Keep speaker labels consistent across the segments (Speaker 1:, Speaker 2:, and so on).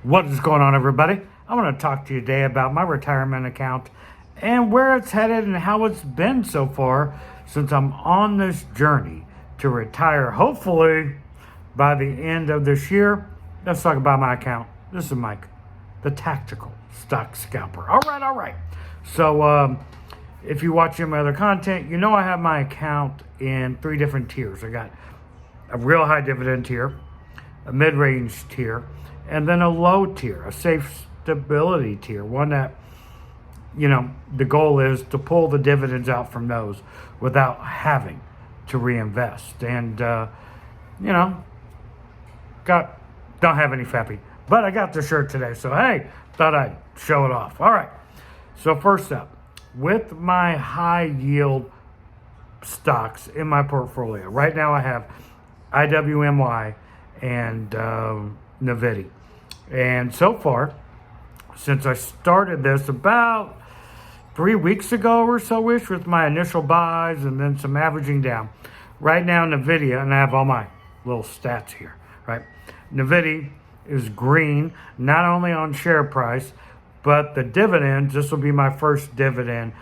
Speaker 1: What is going on, everybody? I want to talk to you today about my retirement account and where it's headed and how it's been so far since I'm on this journey to retire, hopefully by the end of this year. Let's talk about my account. This is Mike, the tactical stock scalper. All right. So, if you watch my other content, you know I have my account in 3 different tiers. I got a real high dividend tier, a mid-range tier, and then a low tier, a safe stability tier, one that, the goal is to pull the dividends out from those without having to reinvest. And, don't have any FEPI, but I got the shirt today, so hey, thought I'd show it off. All right, so first up, with my high yield stocks in my portfolio, right now I have IWMY and Nvidia. And so far, since I started this about 3 weeks ago or so-ish with my initial buys and then some averaging down, right now Nvidia, and I have all my little stats here, right? Nvidia is green, not only on share price, but the dividends. This will be my first dividend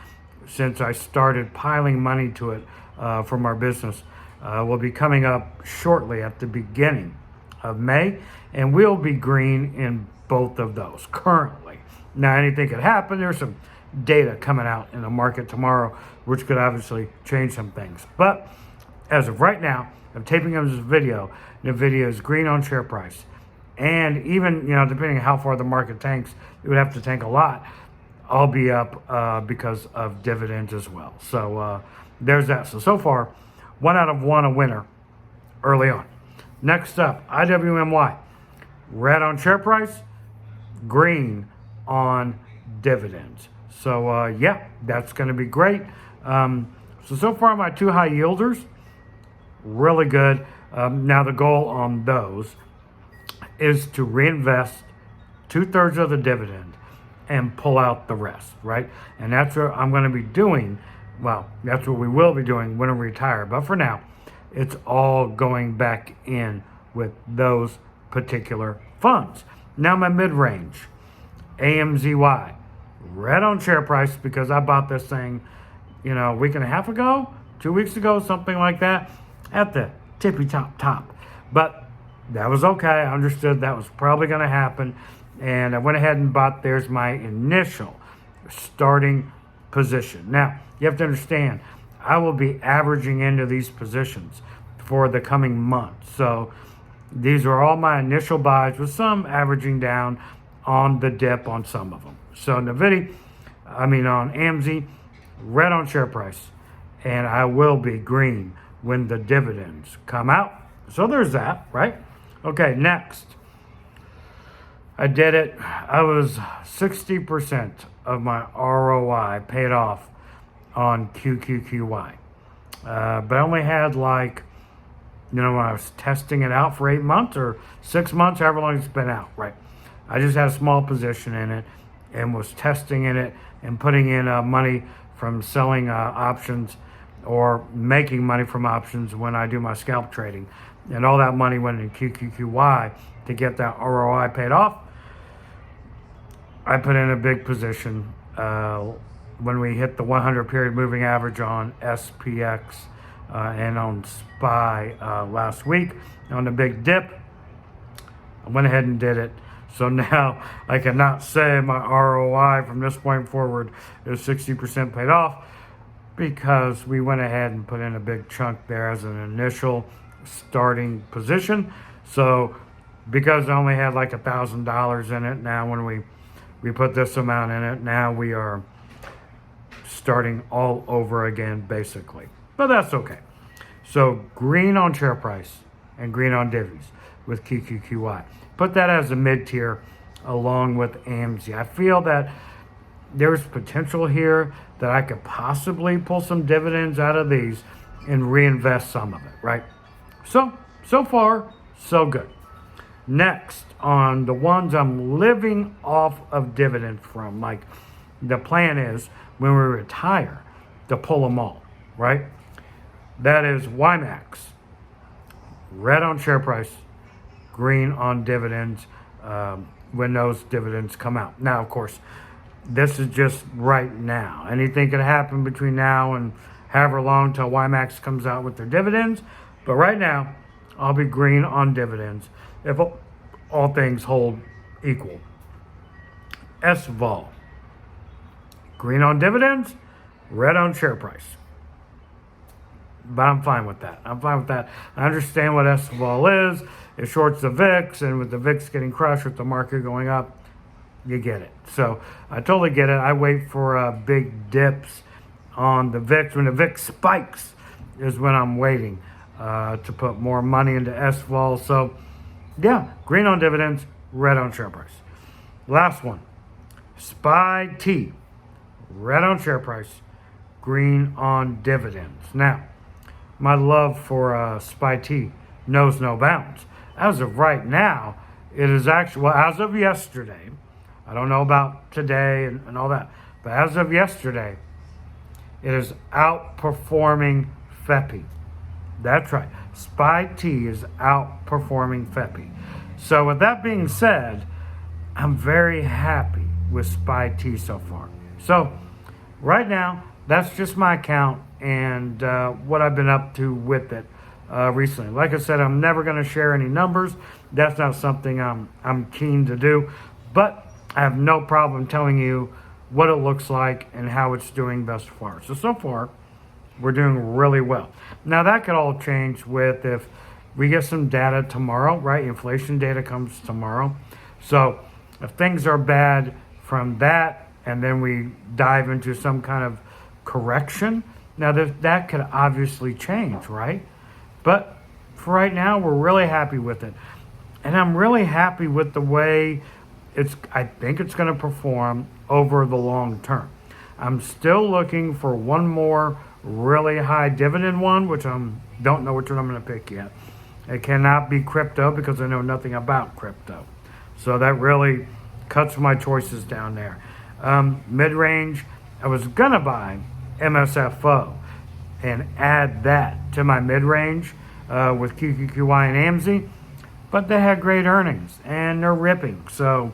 Speaker 1: since I started piling money to it from our business. Will be coming up shortly at the beginning of May, and we'll be green in both of those currently. Now, anything could happen. There's some data coming out in the market tomorrow, which could obviously change some things. But as of right now, I'm taping of this video. Nvidia is green on share price. And even, depending on how far the market tanks, it would have to tank a lot. I'll be up because of dividends as well. So there's that. So far, 1 out of 1 a winner early on. Next up, IWMY. Red on share price, green on dividends. So, that's going to be great. So far, my 2 high yielders, really good. Now, the goal on those is to reinvest 2/3 of the dividend and pull out the rest, right? And that's what I'm going to be doing. Well, that's what we will be doing when we retire. But for now, it's all going back in with those particular funds. Now my mid-range, AMZY, red on share price because I bought this thing, a week and a half ago, 2 weeks ago, something like that, at the tippy top. But that was okay. I understood that was probably going to happen. And I went ahead and bought, there's my initial starting position. Now, you have to understand, I will be averaging into these positions for the coming months. So these are all my initial buys with some averaging down on the dip on some of them. So on AMZ, red on share price. And I will be green when the dividends come out. So there's that, right? Okay, next. I did it. I was 60% of my ROI paid off on QQQY. But I only had when I was testing it out for 8 months or 6 months, however long it's been out, right? I just had a small position in it and was testing in it and putting in money from selling options or making money from options when I do my scalp trading. And all that money went in QQQY to get that ROI paid off. I put in a big position when we hit the 100 period moving average on SPX and on SPY last week on the big dip. I went ahead and did it. So now I cannot say my ROI from this point forward is 60% paid off because we went ahead and put in a big chunk there as an initial starting position. So because I only had $1,000 in it, now when we put this amount in it, now we are starting all over again, basically. But that's okay. So green on share price and green on divvies with QQQY. Put that as a mid-tier along with AMZ. I feel that there's potential here that I could possibly pull some dividends out of these and reinvest some of it, right? So far, so good. Next, on the ones I'm living off of dividends from, the plan is when we retire to pull them all, right? That is WiMAX, red on share price, green on dividends. when those dividends come out. Now, of course, this is just right now. Anything could happen between now and however long till YMAX comes out with their dividends. But right now, I'll be green on dividends if all things hold equal. SVOL. Green on dividends, red on share price. But I'm fine with that. I understand what SVOL is. It shorts the VIX, and with the VIX getting crushed with the market going up, you get it. So I totally get it. I wait for big dips on the VIX. When the VIX spikes is when I'm waiting to put more money into SVOL. So yeah, green on dividends, red on share price. Last one, SPY-T. Red on share price, green on dividends. Now, my love for SPY-T knows no bounds. As of right now, it is actually, well, as of yesterday, I don't know about today and all that, but as of yesterday, it is outperforming FEPI. That's right. SPY-T is outperforming FEPI. So with that being said, I'm very happy with SPY-T so far. So right now, that's just my account and what I've been up to with it recently. Like I said, I'm never going to share any numbers. That's not something I'm keen to do. But I have no problem telling you what it looks like and how it's doing thus far. So far, we're doing really well. Now, that could all change with if we get some data tomorrow, right? Inflation data comes tomorrow. So if things are bad from that, and then we dive into some kind of correction, now that could obviously change, right? But for right now, we're really happy with it. And I'm really happy with the way I think it's going to perform over the long term. I'm still looking for one more really high dividend one, which I don't know which one I'm going to pick yet. It cannot be crypto because I know nothing about crypto. So that really cuts my choices down there. Mid-range, I was going to buy MSFO and add that to my mid-range with QQQY and AMZ, but they had great earnings and they're ripping. So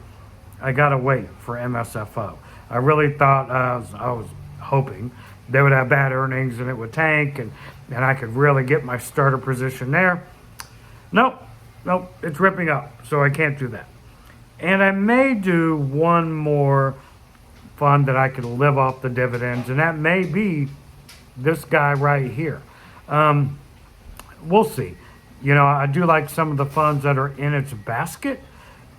Speaker 1: I got to wait for MSFO. I really thought, I was hoping they would have bad earnings and it would tank and I could really get my starter position there. Nope, it's ripping up, so I can't do that. And I may do one more fund that I could live off the dividends, and that may be this guy right here. We'll see. You know, I do like some of the funds that are in its basket,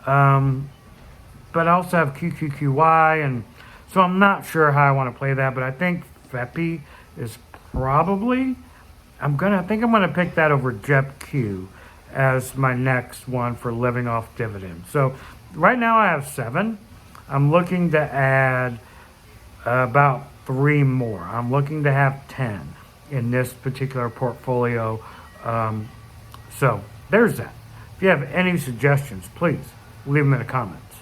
Speaker 1: but I also have QQQY, and so I'm not sure how I want to play that, but I think FEPI is probably, I think I'm going to pick that over JEPQ as my next one for living off dividends. So right now I have 7. I'm looking to add about 3 more. I'm looking to have 10 in this particular portfolio. So there's that. If you have any suggestions, please leave them in the comments.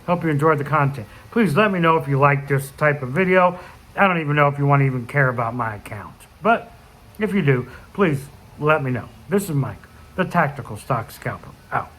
Speaker 1: Hope you enjoyed the content. Please let me know if you like this type of video. I don't even know if you want to even care about my account. But if you do, please let me know. This is Mike, the Tactical Stock Scalper, out.